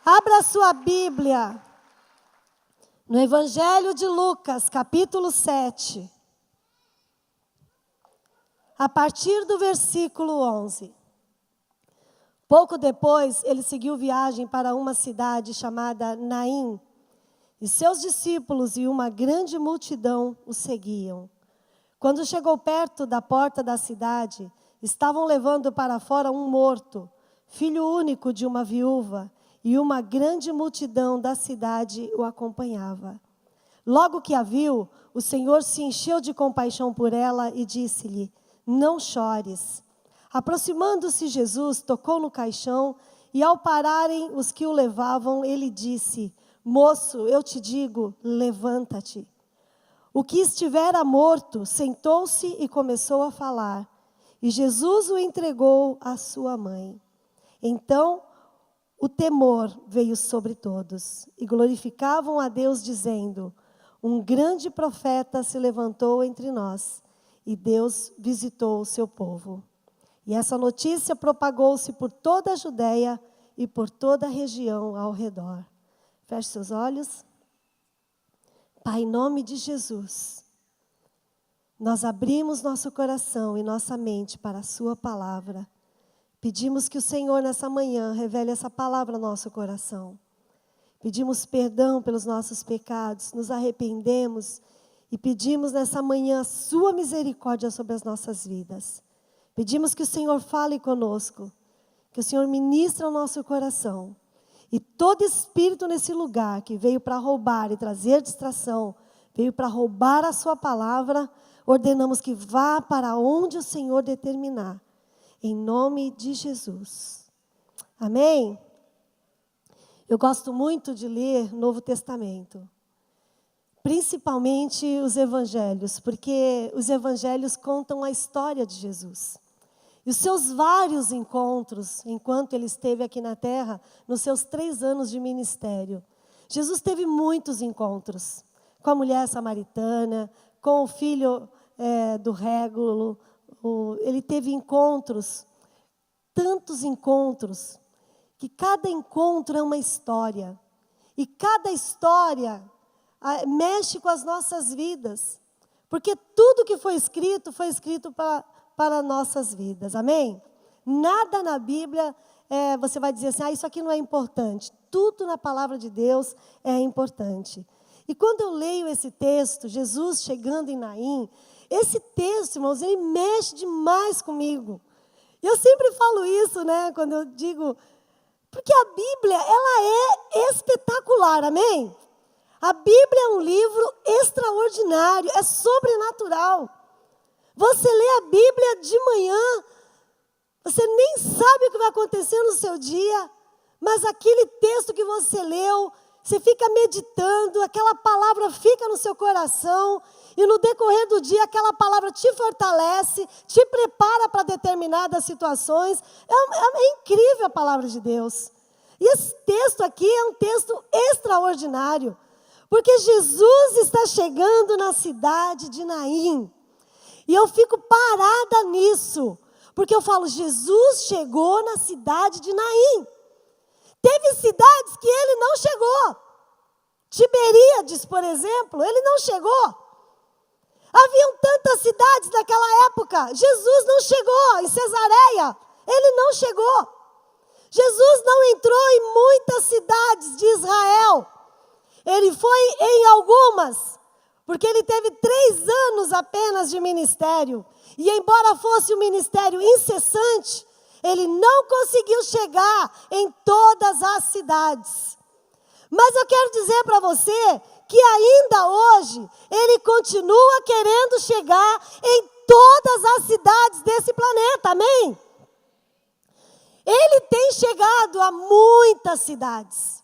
Abra a sua Bíblia no Evangelho de Lucas, capítulo 7, a partir do versículo 11. Pouco depois, ele seguiu viagem para uma cidade chamada Naim, e seus discípulos e uma grande multidão o seguiam. Quando chegou perto da porta da cidade, estavam levando para fora um morto, filho único de uma viúva, e uma grande multidão da cidade o acompanhava. Logo que a viu, o Senhor se encheu de compaixão por ela e disse-lhe: "Não chores." Aproximando-se Jesus, tocou no caixão, e ao pararem os que o levavam, ele disse: "Moço, eu te digo, levanta-te." O que estivera morto sentou-se e começou a falar, e Jesus o entregou à sua mãe. Então, o temor veio sobre todos, e glorificavam a Deus, dizendo: "Um grande profeta se levantou entre nós, e Deus visitou o seu povo." E essa notícia propagou-se por toda a Judeia e por toda a região ao redor. Feche seus olhos. Pai, em nome de Jesus, nós abrimos nosso coração e nossa mente para a sua palavra. Pedimos que o Senhor, nessa manhã, revele essa palavra ao nosso coração. Pedimos perdão pelos nossos pecados, nos arrependemos e pedimos nessa manhã a sua misericórdia sobre as nossas vidas. Pedimos que o Senhor fale conosco, que o Senhor ministre ao nosso coração. E todo espírito nesse lugar que veio para roubar e trazer distração, veio para roubar a sua palavra, ordenamos que vá para onde o Senhor determinar. Em nome de Jesus. Amém? Eu gosto muito de ler Novo Testamento. Principalmente os evangelhos, porque os evangelhos contam a história de Jesus. E os seus vários encontros, enquanto ele esteve aqui na terra, nos seus 3 anos de ministério. Jesus teve muitos encontros com a mulher samaritana, com o filho do régulo. Ele teve encontros, tantos encontros, que cada encontro é uma história. E cada história mexe com as nossas vidas. Porque tudo que foi escrito para nossas vidas. Amém? Nada na Bíblia você vai dizer assim: isso aqui não é importante. Tudo na palavra de Deus é importante. E quando eu leio esse texto, Jesus chegando em Naim, esse texto, irmãos, ele mexe demais comigo. Eu sempre falo isso, né, quando eu digo, porque a Bíblia, ela é espetacular, amém? A Bíblia é um livro extraordinário, é sobrenatural. Você lê a Bíblia de manhã, você nem sabe o que vai acontecer no seu dia, mas aquele texto que você leu, você fica meditando, aquela palavra fica no seu coração, e no decorrer do dia, aquela palavra te fortalece, te prepara para determinadas situações. É incrível a palavra de Deus. E esse texto aqui é um texto extraordinário, porque Jesus está chegando na cidade de Naim. E eu fico parada nisso, porque eu falo, Jesus chegou na cidade de Naim. Teve cidades que ele não chegou. Tiberíades, por exemplo, ele não chegou. Haviam tantas cidades naquela época. Jesus não chegou em Cesareia. Ele não chegou. Jesus não entrou em muitas cidades de Israel. Ele foi em algumas, porque ele teve 3 anos apenas de ministério. E embora fosse um ministério incessante, ele não conseguiu chegar em todas as cidades. Mas eu quero dizer para você que ainda hoje, ele continua querendo chegar em todas as cidades desse planeta, amém? Ele tem chegado a muitas cidades,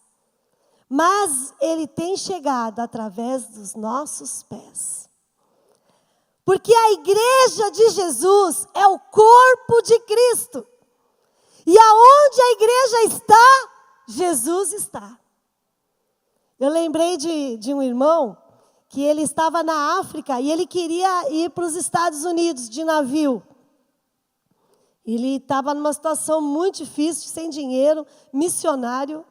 mas ele tem chegado através dos nossos pés. Porque a igreja de Jesus é o corpo de Cristo. E aonde a igreja está, Jesus está. Eu lembrei de um irmão que ele estava na África e ele queria ir para os Estados Unidos de navio. Ele estava numa situação muito difícil, sem dinheiro, missionário.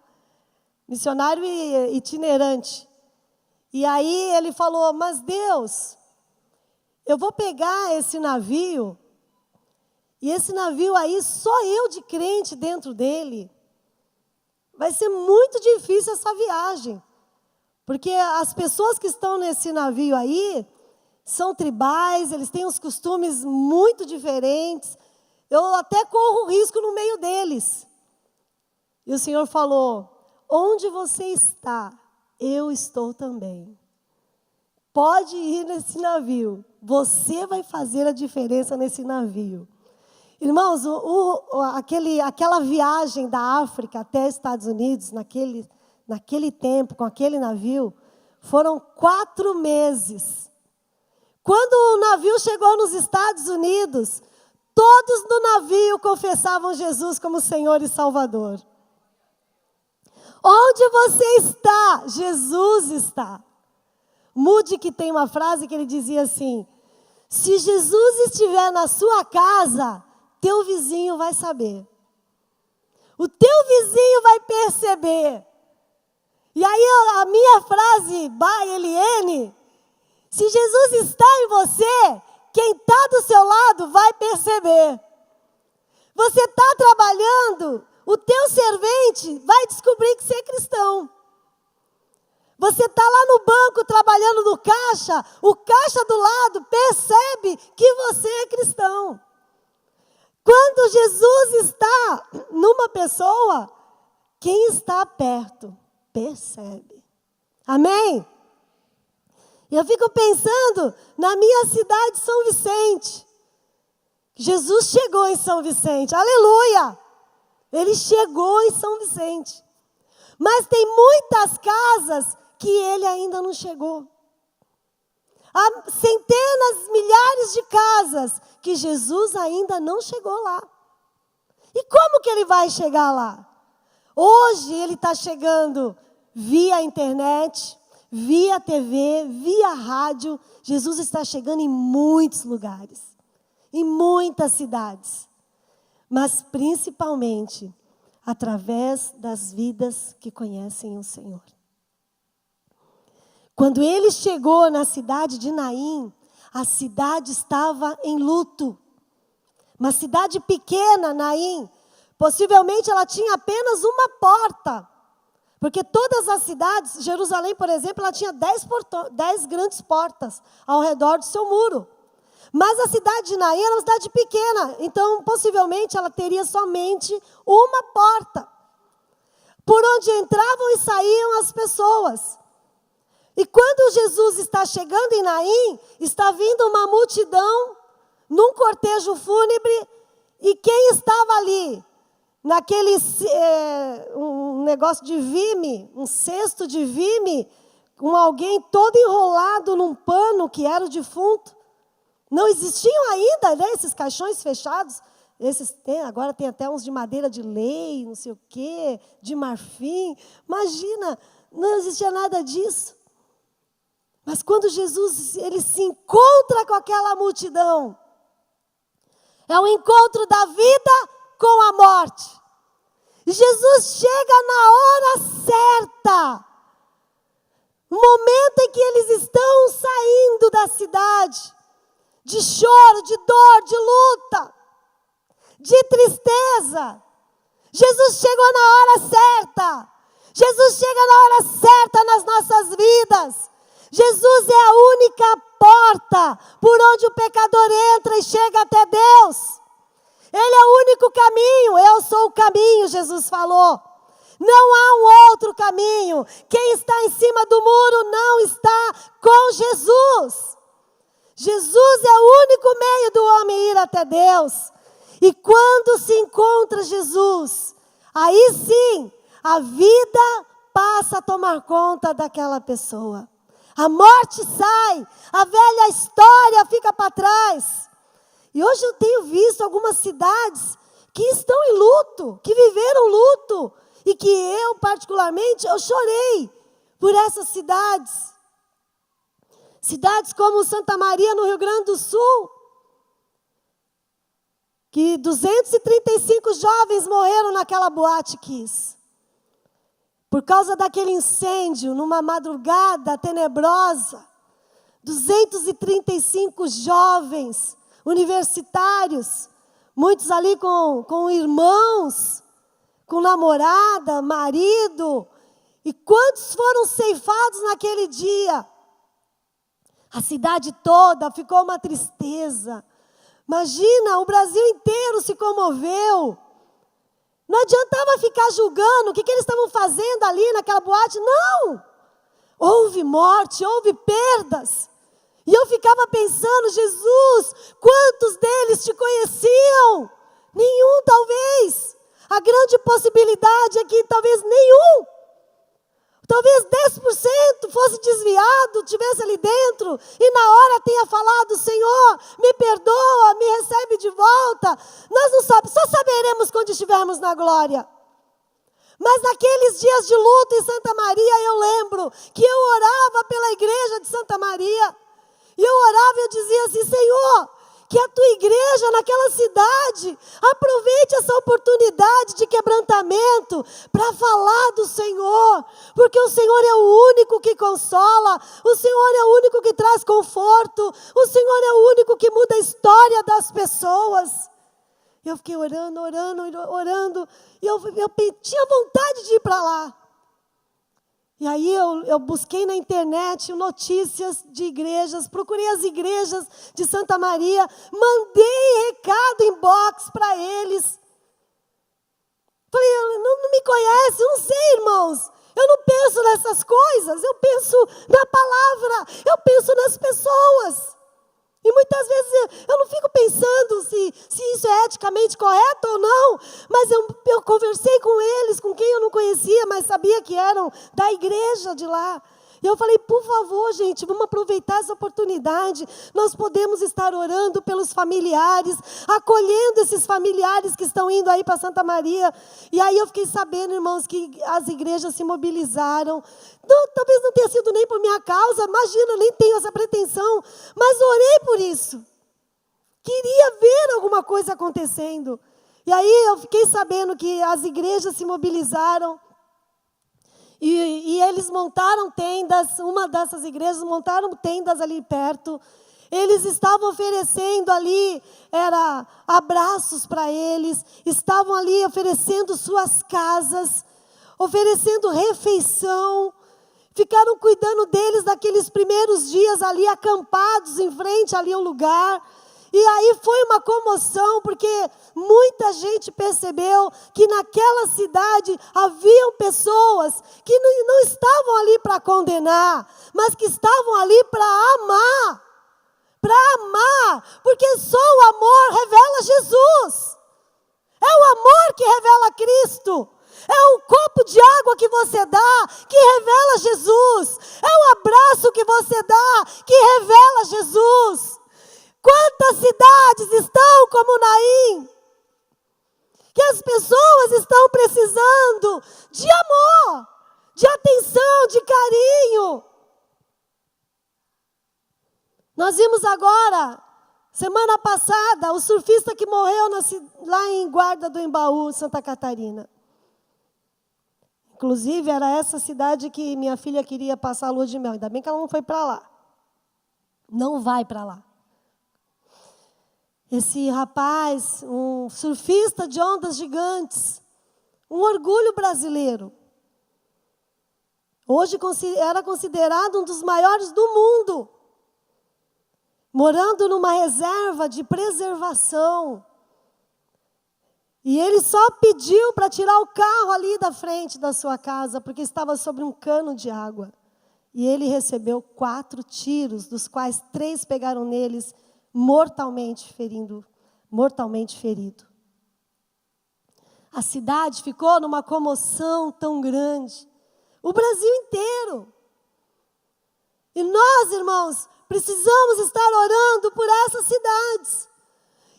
missionário itinerante. E aí ele falou, mas Deus, eu vou pegar esse navio, e esse navio aí, só eu de crente dentro dele. Vai ser muito difícil essa viagem. Porque as pessoas que estão nesse navio aí são tribais, eles têm uns costumes muito diferentes. Eu até corro risco no meio deles. E o Senhor falou, onde você está, eu estou também. Pode ir nesse navio. Você vai fazer a diferença nesse navio. Irmãos, aquela viagem da África até Estados Unidos, naquele tempo, com aquele navio, foram 4 meses. Quando o navio chegou nos Estados Unidos, todos no navio confessavam Jesus como Senhor e Salvador. Onde você está? Jesus está. Moody, que tem uma frase que ele dizia assim, se Jesus estiver na sua casa, teu vizinho vai saber. O teu vizinho vai perceber. E aí a minha frase, by Eliane, se Jesus está em você, quem está do seu lado vai perceber. Você está trabalhando, o teu servente vai descobrir que você é cristão. Você está lá no banco trabalhando no caixa, o caixa do lado percebe que você é cristão. Quando Jesus está numa pessoa, quem está perto percebe. Amém? E eu fico pensando na minha cidade, São Vicente. Jesus chegou em São Vicente, aleluia! Ele chegou em São Vicente. Mas tem muitas casas que ele ainda não chegou. Há centenas, milhares de casas que Jesus ainda não chegou lá. E como que ele vai chegar lá? Hoje ele está chegando via internet, via TV, via rádio. Jesus está chegando em muitos lugares, em muitas cidades. Mas principalmente através das vidas que conhecem o Senhor. Quando ele chegou na cidade de Naim, a cidade estava em luto. Uma cidade pequena, Naim, possivelmente ela tinha apenas uma porta. Porque todas as cidades, Jerusalém, por exemplo, ela tinha 10 grandes portas ao redor do seu muro. Mas a cidade de Naim era uma cidade pequena, então possivelmente ela teria somente uma porta, por onde entravam e saíam as pessoas. E quando Jesus está chegando em Naim, está vindo uma multidão num cortejo fúnebre, e quem estava ali? Naquele um negócio de vime, um cesto de vime, com alguém todo enrolado num pano que era o defunto. Não existiam ainda, né, esses caixões fechados. Agora tem até uns de madeira de lei, não sei o quê, de marfim. Imagina, não existia nada disso. Mas quando Jesus ele se encontra com aquela multidão, é o encontro da vida com a morte. E Jesus chega na hora certa. No momento em que eles estão saindo da cidade, de choro, de dor, de luta, de tristeza. Jesus chegou na hora certa. Jesus chega na hora certa nas nossas vidas. Jesus é a única porta por onde o pecador entra e chega até Deus. Ele é o único caminho. Eu sou o caminho, Jesus falou. Não há um outro caminho. Quem está em cima do muro não está com Jesus. Jesus é o único meio do homem ir até Deus. E quando se encontra Jesus, aí sim, a vida passa a tomar conta daquela pessoa. A morte sai, a velha história fica para trás. E hoje eu tenho visto algumas cidades que estão em luto, que viveram luto. E que eu, particularmente, eu chorei por essas cidades. Cidades como Santa Maria, no Rio Grande do Sul, que 235 jovens morreram naquela Boate Kiss. por causa daquele incêndio, numa madrugada tenebrosa, 235 jovens universitários, muitos ali com irmãos, com namorada, marido, e quantos foram ceifados naquele dia? A cidade toda ficou uma tristeza. Imagina, o Brasil inteiro se comoveu. Não adiantava ficar julgando o que eles estavam fazendo ali naquela boate. Não! Houve morte, houve perdas. E eu ficava pensando, Jesus, quantos deles te conheciam? Nenhum, talvez. A grande possibilidade é que talvez nenhum. Talvez 10% fosse desviado, estivesse ali dentro, e na hora tenha falado, Senhor, me perdoa, me recebe de volta. Nós não sabemos, só saberemos quando estivermos na glória. Mas naqueles dias de luto em Santa Maria, eu lembro que eu orava pela igreja de Santa Maria, e eu orava e eu dizia assim, Senhor, que a tua igreja naquela cidade aproveite essa oportunidade de quebrantamento para falar do Senhor, porque o Senhor é o único que consola, o Senhor é o único que traz conforto, o Senhor é o único que muda a história das pessoas. Eu fiquei orando, e eu tinha vontade de ir para lá. E aí eu busquei na internet notícias de igrejas, procurei as igrejas de Santa Maria, mandei recado inbox para eles. Falei, não me conhece, eu não sei, irmãos. Eu não penso nessas coisas, eu penso na palavra, eu penso nas pessoas. E muitas vezes eu não fico pensando se isso é eticamente correto ou não, mas eu conversei com eles, com quem eu não conhecia, mas sabia que eram da igreja de lá. E eu falei, por favor, gente, vamos aproveitar essa oportunidade. Nós podemos estar orando pelos familiares, acolhendo esses familiares que estão indo aí para Santa Maria. E aí eu fiquei sabendo, irmãos, que as igrejas se mobilizaram. Não, talvez não tenha sido nem por minha causa, imagina, eu nem tenho essa pretensão, mas orei por isso. Queria ver alguma coisa acontecendo. E aí eu fiquei sabendo que as igrejas se mobilizaram. E eles montaram tendas, uma dessas igrejas montaram tendas ali perto. Eles estavam oferecendo ali, abraços para eles, estavam ali oferecendo suas casas, oferecendo refeição. Ficaram cuidando deles naqueles primeiros dias ali, acampados em frente ali ao lugar. E aí foi uma comoção, porque muita gente percebeu que naquela cidade haviam pessoas que não estavam ali para condenar, mas que estavam ali para amar. Para amar, porque só o amor revela Jesus. É o amor que revela Cristo. É o copo de água que você dá que revela Jesus. É o abraço que você dá que revela Jesus. Quantas cidades estão como Naim, que as pessoas estão precisando de amor, de atenção, de carinho. Nós vimos agora, semana passada, o surfista que morreu lá em Guarda do Embaú, Santa Catarina. Inclusive, era essa cidade que minha filha queria passar a lua de mel. Ainda bem que ela não foi para lá. Não vai para lá. Esse rapaz, um surfista de ondas gigantes, um orgulho brasileiro. Hoje era considerado um dos maiores do mundo. Morando numa reserva de preservação. E ele só pediu para tirar o carro ali da frente da sua casa, porque estava sobre um cano de água. E ele recebeu 4 tiros, dos quais 3 pegaram neles, mortalmente ferido. A cidade ficou numa comoção tão grande. O Brasil inteiro. E nós, irmãos, precisamos estar orando por essas cidades.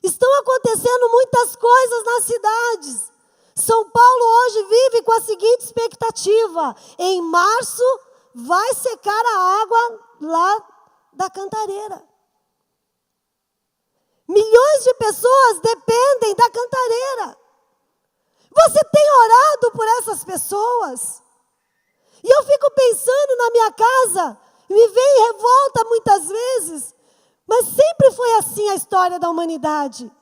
Estão acontecendo muitas coisas nas cidades. São Paulo hoje vive com a seguinte expectativa: em março vai secar a água lá da Cantareira. Milhões de pessoas dependem da Cantareira. Você tem orado por essas pessoas? pensando na minha casa, me vem revolta muitas vezes, mas sempre foi assim a história da humanidade.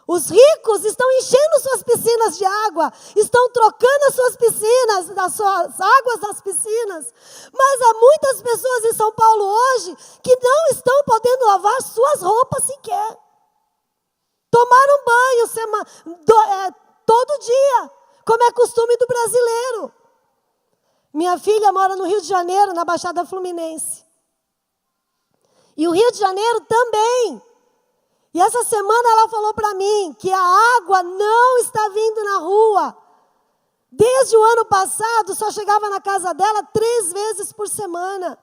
Os ricos estão enchendo suas piscinas de água, estão trocando as suas piscinas, as suas águas das piscinas, mas há muitas pessoas em São Paulo hoje que não estão podendo lavar suas roupas sequer. Tomar um banho todo dia, como é costume do brasileiro. Minha filha mora no Rio de Janeiro, na Baixada Fluminense. E o Rio de Janeiro também. E essa semana ela falou para mim que a água não está vindo na rua. Desde o ano passado, só chegava na casa dela 3 vezes por semana.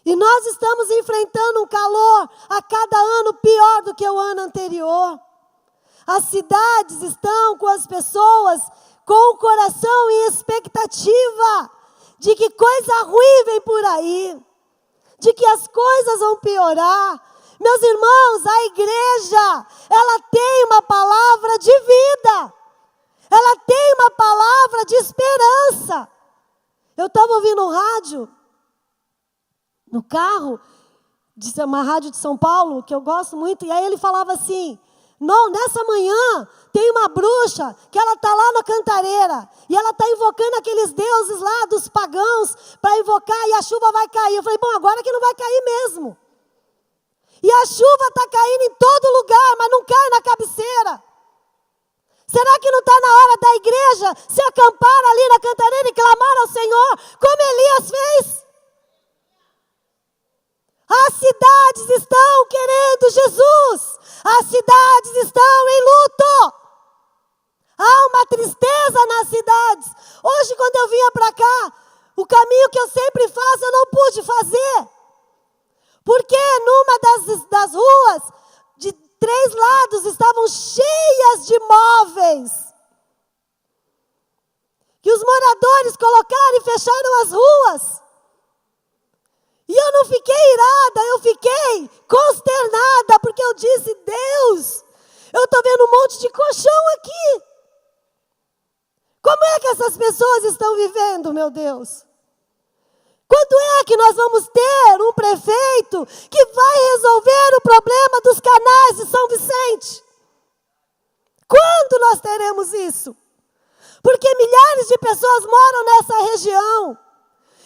E nós estamos enfrentando um calor a cada ano pior do que o ano anterior. As cidades estão com as pessoas com o coração em expectativa de que coisa ruim vem por aí, de que as coisas vão piorar. Meus irmãos, a igreja, ela tem uma palavra de vida, ela tem uma palavra de esperança. Eu estava ouvindo um rádio, no carro, uma rádio de São Paulo, que eu gosto muito, e aí ele falava assim, não, nessa manhã tem uma bruxa que ela está lá na cantareira, e ela está invocando aqueles deuses lá dos pagãos, para invocar, e a chuva vai cair. Eu falei, bom, agora que não vai cair mesmo. E a chuva está caindo em todo lugar, mas não cai na cabeceira. Será que não está na hora da igreja se acampar ali na cantareira e clamar ao Senhor, como Elias fez? As cidades estão querendo Jesus. As cidades estão em luto. Há uma tristeza nas cidades. Hoje, quando eu vinha para cá, o caminho que eu sempre faço, eu não pude fazer. Porque numa das ruas, de 3 lados, estavam cheias de móveis. Que os moradores colocaram e fecharam as ruas. E eu não fiquei irada, eu fiquei consternada, porque eu disse, Deus, eu estou vendo um monte de colchão aqui. Como é que essas pessoas estão vivendo, meu Deus? Quando é que nós vamos ter um prefeito que vai resolver o problema dos canais de São Vicente? Quando nós teremos isso? Porque milhares de pessoas moram nessa região.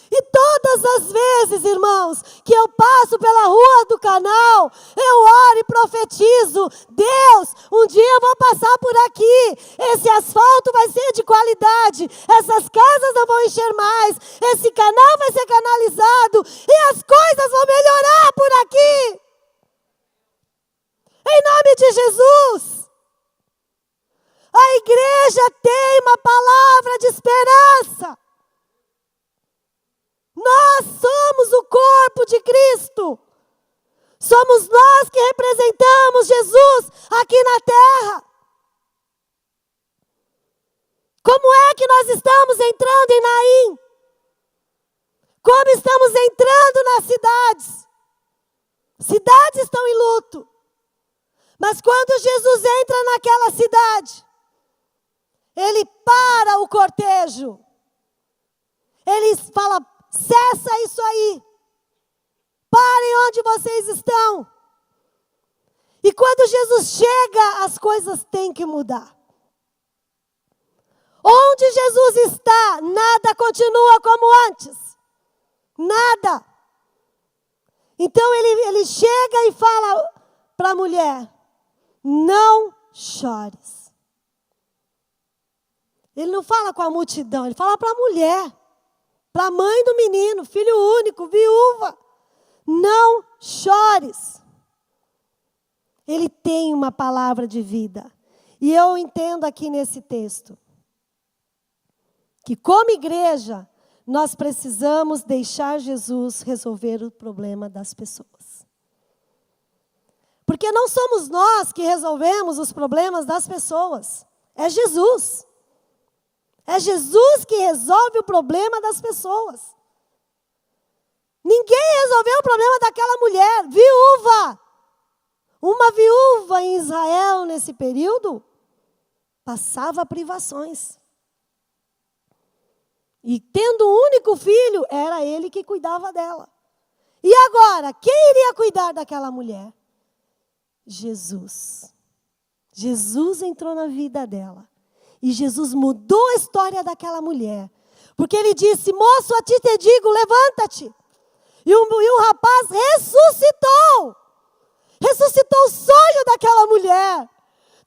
E todas as vezes, irmãos, que eu passo pela rua do canal, eu oro e profetizo, Deus, um dia eu vou passar por aqui, esse asfalto vai ser de qualidade, essas casas não vão encher mais, esse canal vai ser canalizado e as coisas vão melhorar por aqui. Em nome de Jesus. A igreja tem uma palavra de esperança. Nós somos o corpo de Cristo. Somos nós que representamos Jesus aqui na terra. Como é que nós estamos entrando em Naim? Como estamos entrando nas cidades? Cidades estão em luto. Mas quando Jesus entra naquela cidade, ele para o cortejo. Ele fala, cessa isso aí. Parem onde vocês estão. E quando Jesus chega, as coisas têm que mudar. Onde Jesus está, nada continua como antes. Nada. Então ele chega e fala para a mulher, não chores. Ele não fala com a multidão, ele fala para a mulher. Para a mãe do menino, filho único, viúva. Não chores. Ele tem uma palavra de vida. E eu entendo aqui nesse texto que como igreja, nós precisamos deixar Jesus resolver o problema das pessoas. Porque não somos nós que resolvemos os problemas das pessoas. É Jesus. É Jesus que resolve o problema das pessoas. Ninguém resolveu o problema daquela mulher, viúva. Uma viúva em Israel, nesse período, passava privações. E tendo um único filho, era ele que cuidava dela. E agora, quem iria cuidar daquela mulher? Jesus. Jesus entrou na vida dela. E Jesus mudou a história daquela mulher. Porque ele disse: moço, a ti te digo, levanta-te. E o rapaz ressuscitou. Ressuscitou o sonho daquela mulher.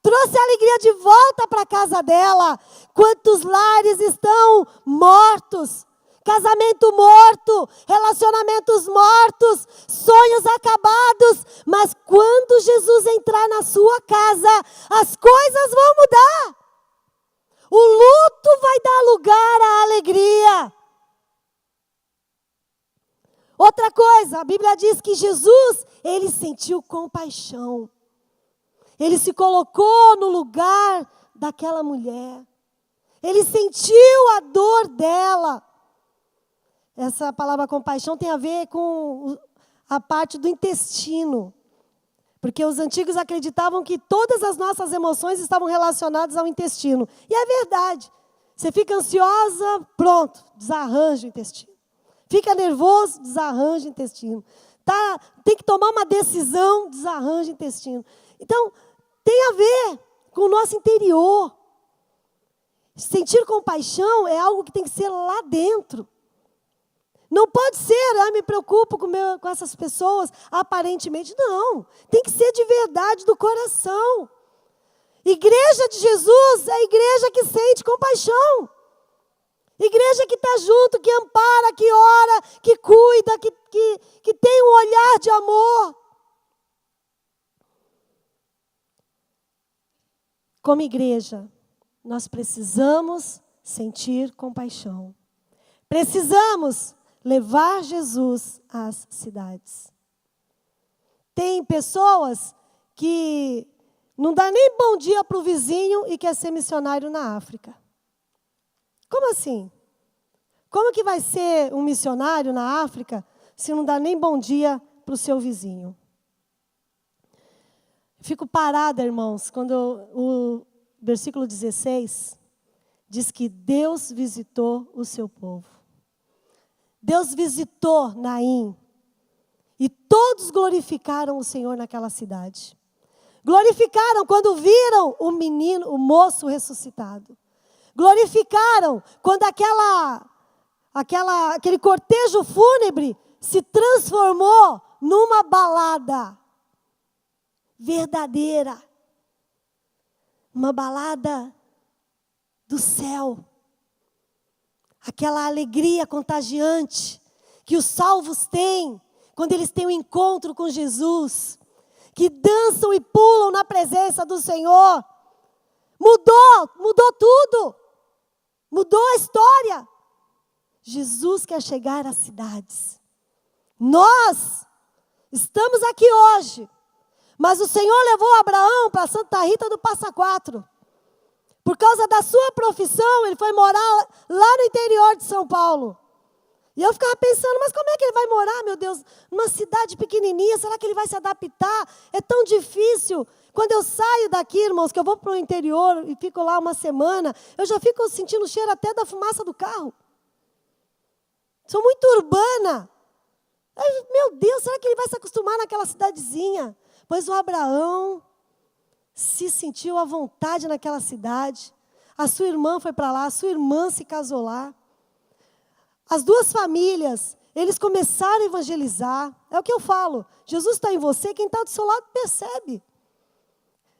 Trouxe a alegria de volta para a casa dela. Quantos lares estão mortos? Casamento morto, relacionamentos mortos, sonhos acabados. Mas quando Jesus entrar na sua casa, as coisas vão mudar. O luto vai dar lugar à alegria. Outra coisa, a Bíblia diz que Jesus, ele sentiu compaixão. Ele se colocou no lugar daquela mulher. Ele sentiu a dor dela. Essa palavra compaixão tem a ver com a parte do intestino. Porque os antigos acreditavam que todas as nossas emoções estavam relacionadas ao intestino. E é verdade. Você fica ansiosa, pronto, desarranja o intestino. Fica nervoso, desarranja o intestino. Tem que tomar uma decisão, desarranja o intestino. Então, tem a ver com o nosso interior. Sentir compaixão é algo que tem que ser lá dentro. Não pode ser, me preocupo com essas pessoas, aparentemente. Não, tem que ser de verdade, do coração. Igreja de Jesus é a igreja que sente compaixão. Igreja que está junto, que ampara, que ora, que cuida, que tem um olhar de amor. Como igreja, nós precisamos sentir compaixão. Precisamos levar Jesus às cidades. Tem pessoas que não dá nem bom dia para o vizinho e quer ser missionário na África. Como assim? Como que vai ser um missionário na África se não dá nem bom dia para o seu vizinho? Fico parada, irmãos, quando o versículo 16 diz que Deus visitou o seu povo. Deus visitou Naim e todos glorificaram o Senhor naquela cidade. Glorificaram quando viram o menino, o moço ressuscitado. Glorificaram quando aquele cortejo fúnebre se transformou numa balada verdadeira. Uma balada do céu. Aquela alegria contagiante que os salvos têm quando eles têm um encontro com Jesus, que dançam e pulam na presença do Senhor. Mudou tudo. Mudou a história. Jesus quer chegar às cidades. Nós estamos aqui hoje, mas o Senhor levou Abraão para Santa Rita do Passa Quatro. Por causa da sua profissão, ele foi morar lá no interior de São Paulo. E eu ficava pensando, mas como é que ele vai morar, meu Deus, numa cidade pequenininha? Será que ele vai se adaptar? É tão difícil. Quando eu saio daqui, irmãos, que eu vou para o interior e fico lá uma semana, eu já fico sentindo o cheiro até da fumaça do carro. Sou muito urbana. Meu Deus, será que ele vai se acostumar naquela cidadezinha? Pois o Abraão se sentiu à vontade naquela cidade. A sua irmã foi para lá, a sua irmã se casou lá. As duas famílias, eles começaram a evangelizar. É o que eu falo. Jesus está em você, quem está do seu lado percebe.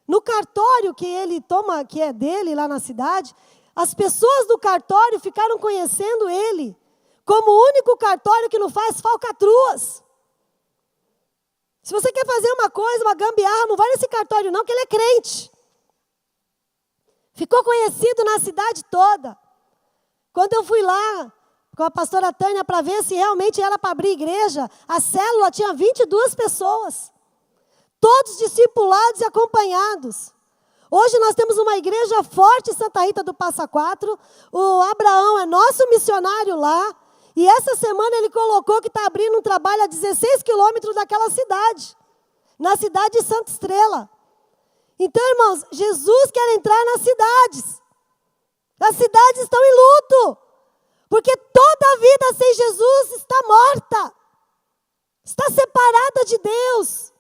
No cartório que ele toma, que é dele lá na cidade, as pessoas do cartório ficaram conhecendo ele como o único cartório que não faz falcatruas. Se você quer fazer uma coisa, uma gambiarra, não vai nesse cartório não, que ele é crente. Ficou conhecido na cidade toda. Quando eu fui lá com a pastora Tânia para ver se realmente era para abrir igreja, a célula tinha 22 pessoas. Todos discipulados e acompanhados. Hoje nós temos uma igreja forte em Santa Rita do Passa Quatro. O Abraão é nosso missionário lá. E essa semana ele colocou que está abrindo um trabalho a 16 quilômetros daquela cidade. Na cidade de Santa Estrela. Então, irmãos, Jesus quer entrar nas cidades. As cidades estão em luto. Porque toda vida sem Jesus está morta. Está separada de Deus.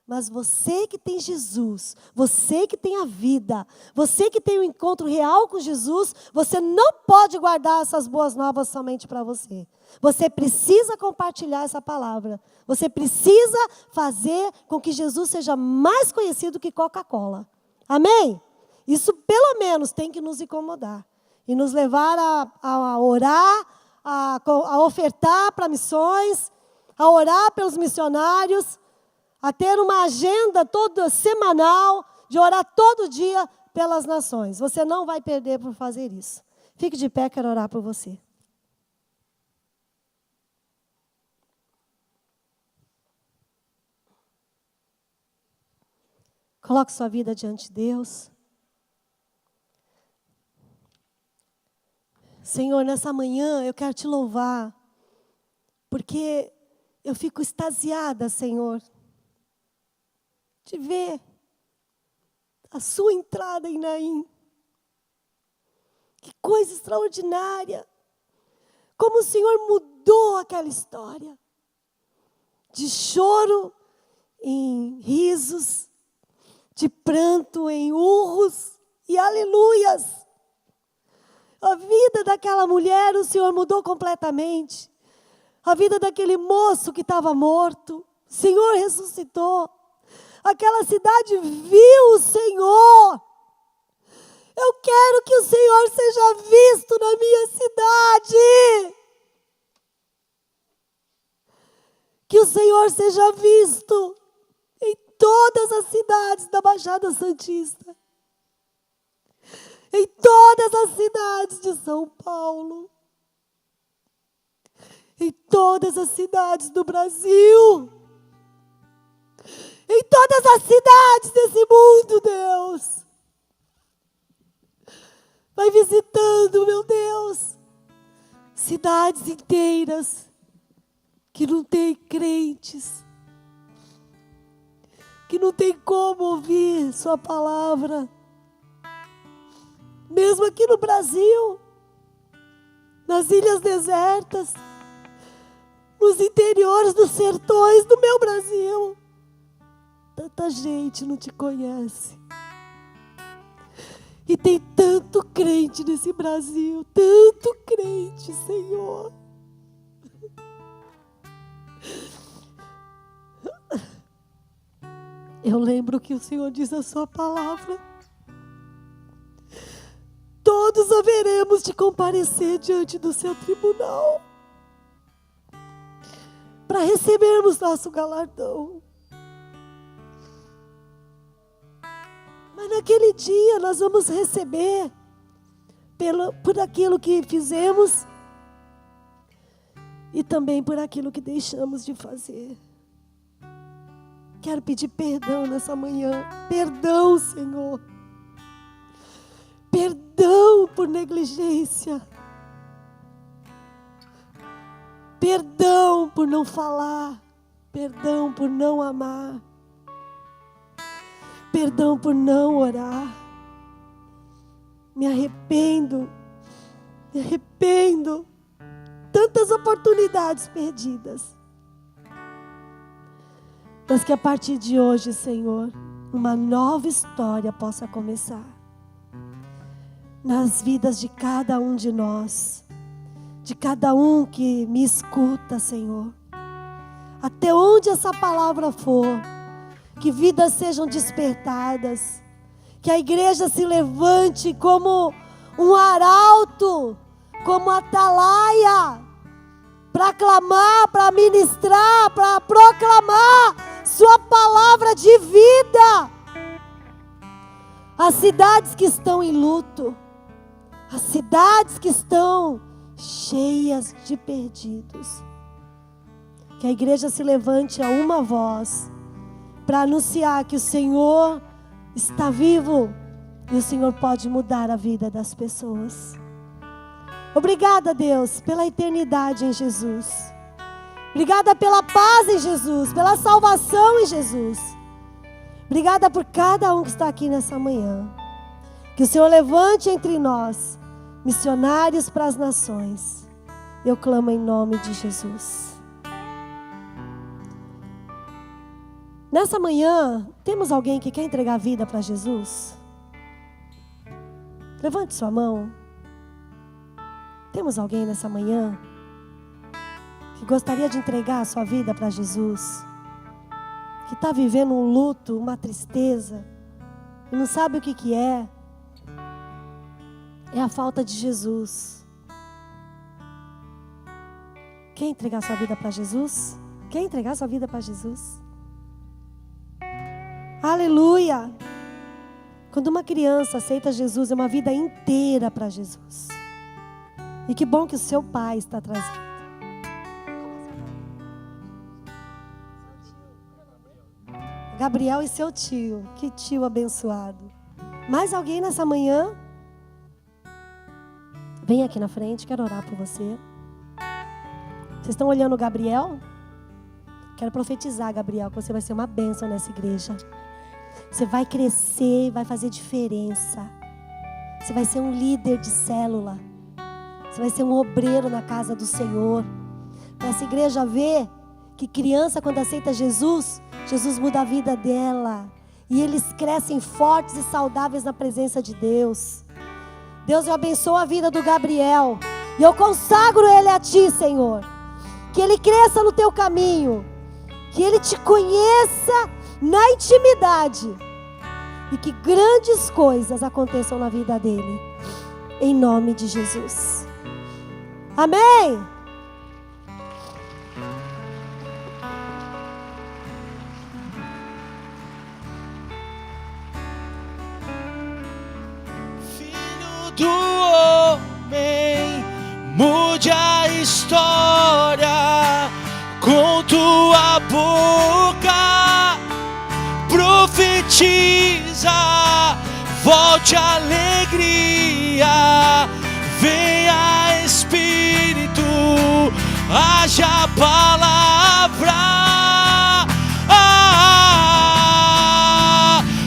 Mas você que tem Jesus, você que tem a vida, você que tem um encontro real com Jesus, você não pode guardar essas boas novas somente para você. Você precisa compartilhar essa palavra. Você precisa fazer com que Jesus seja mais conhecido que Coca-Cola. Amém? Isso pelo menos tem que nos incomodar. E nos levar a orar, a ofertar para missões, a orar pelos missionários, a ter uma agenda toda semanal, de orar todo dia pelas nações. Você não vai perder por fazer isso. Fique de pé, quero orar por você. Coloque sua vida diante de Deus. Senhor, nessa manhã eu quero te louvar, porque eu fico extasiada, Senhor, de ver a sua entrada em Naim. Que coisa extraordinária. Como o Senhor mudou aquela história. De choro em risos, de pranto em urros e aleluias. A vida daquela mulher o Senhor mudou completamente. A vida daquele moço que estava morto, o Senhor ressuscitou. Aquela cidade viu o Senhor. Eu quero que o Senhor seja visto na minha cidade. Que o Senhor seja visto em todas as cidades da Baixada Santista. Em todas as cidades de São Paulo. Em todas as cidades do Brasil. Em todas as cidades desse mundo, Deus. Vai visitando, meu Deus, cidades inteiras que não tem crentes, que não tem como ouvir sua palavra. Mesmo aqui no Brasil, nas ilhas desertas, nos interiores dos sertões do meu Brasil. Tanta gente não te conhece. E tem tanto crente nesse Brasil, tanto crente, Senhor. Eu lembro que o Senhor diz a sua palavra. Todos haveremos de comparecer diante do seu tribunal para recebermos nosso galardão. Mas naquele dia nós vamos receber por aquilo que fizemos e também por aquilo que deixamos de fazer. Quero pedir perdão nessa manhã. Perdão, Senhor. Perdão por negligência. Perdão por não falar. Perdão por não amar. Perdão por não orar. Me arrependo. Me arrependo. Tantas oportunidades perdidas. Mas que a partir de hoje, Senhor, uma nova história possa começar. Nas vidas de cada um de nós. De cada um que me escuta, Senhor. Até onde essa palavra for. Que vidas sejam despertadas. Que a igreja se levante como um arauto, como atalaia, para clamar, para ministrar, para proclamar sua palavra de vida. As cidades que estão em luto, as cidades que estão cheias de perdidos. Que a igreja se levante a uma voz para anunciar que o Senhor está vivo e o Senhor pode mudar a vida das pessoas. Obrigada, Deus, pela eternidade em Jesus. Obrigada pela paz em Jesus, pela salvação em Jesus. Obrigada por cada um que está aqui nessa manhã. Que o Senhor levante entre nós missionários para as nações. Eu clamo em nome de Jesus. Nessa manhã, temos alguém que quer entregar a vida para Jesus? Levante sua mão. Temos alguém nessa manhã que gostaria de entregar a sua vida para Jesus? Que está vivendo um luto, uma tristeza, e não sabe o que é? É a falta de Jesus. Quer entregar sua vida para Jesus? Quer entregar sua vida para Jesus? Aleluia! Quando uma criança aceita Jesus, é uma vida inteira para Jesus. E que bom que o seu pai está trazendo. Gabriel e seu tio. Que tio abençoado. Mais alguém nessa manhã? Vem aqui na frente, quero orar por você. Vocês estão olhando o Gabriel? Quero profetizar, Gabriel, que você vai ser uma bênção nessa igreja. Você vai crescer e vai fazer diferença. Você vai ser um líder de célula. Você vai ser um obreiro na casa do Senhor. Para essa igreja ver que criança, quando aceita Jesus, Jesus muda a vida dela. E eles crescem fortes e saudáveis na presença de Deus. Deus, eu abençoo a vida do Gabriel. E eu consagro ele a Ti, Senhor. Que ele cresça no Teu caminho. Que ele Te conheça na intimidade. E que grandes coisas aconteçam na vida dele. Em nome de Jesus. Amém. Filho do homem, mude a história com tua boca. Profetiza, volte a alegria, venha Espírito, haja palavra,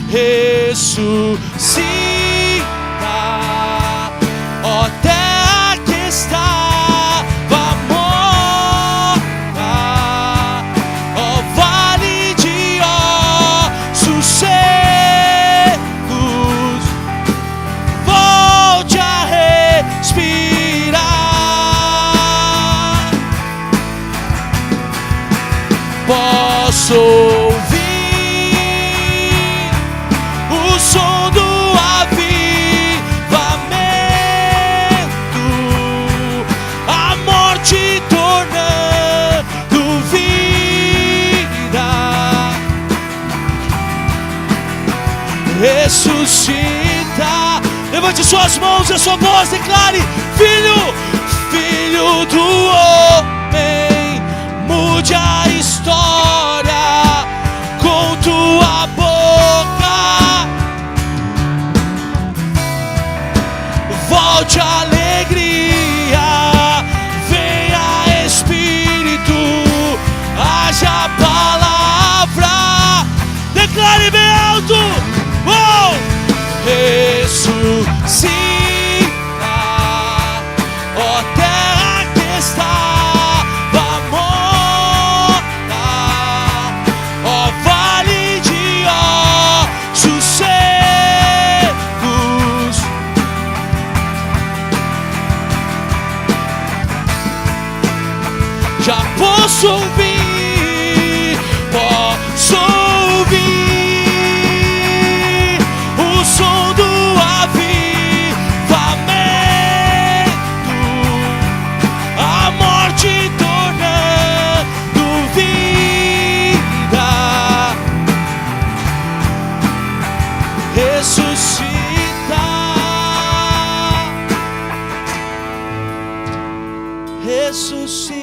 ressuscita, ó terra que estava morta, ó vale de ossos secos, volte a respirar. Posso ouvir o som do avivamento, a morte tornando vida, ressuscita. Levante suas mãos e a sua voz, declare: Filho, Filho do homem, mude a história com tua boca. Volte a alegria, venha Espírito, haja palavra. Declare bem alto: oh! Ressuscita, ó terra que estava morta, ó vale de ossos secos. Já posso ouvir, posso ouvir o som do avivamento, a morte tornando vida, ressuscita, ressuscita.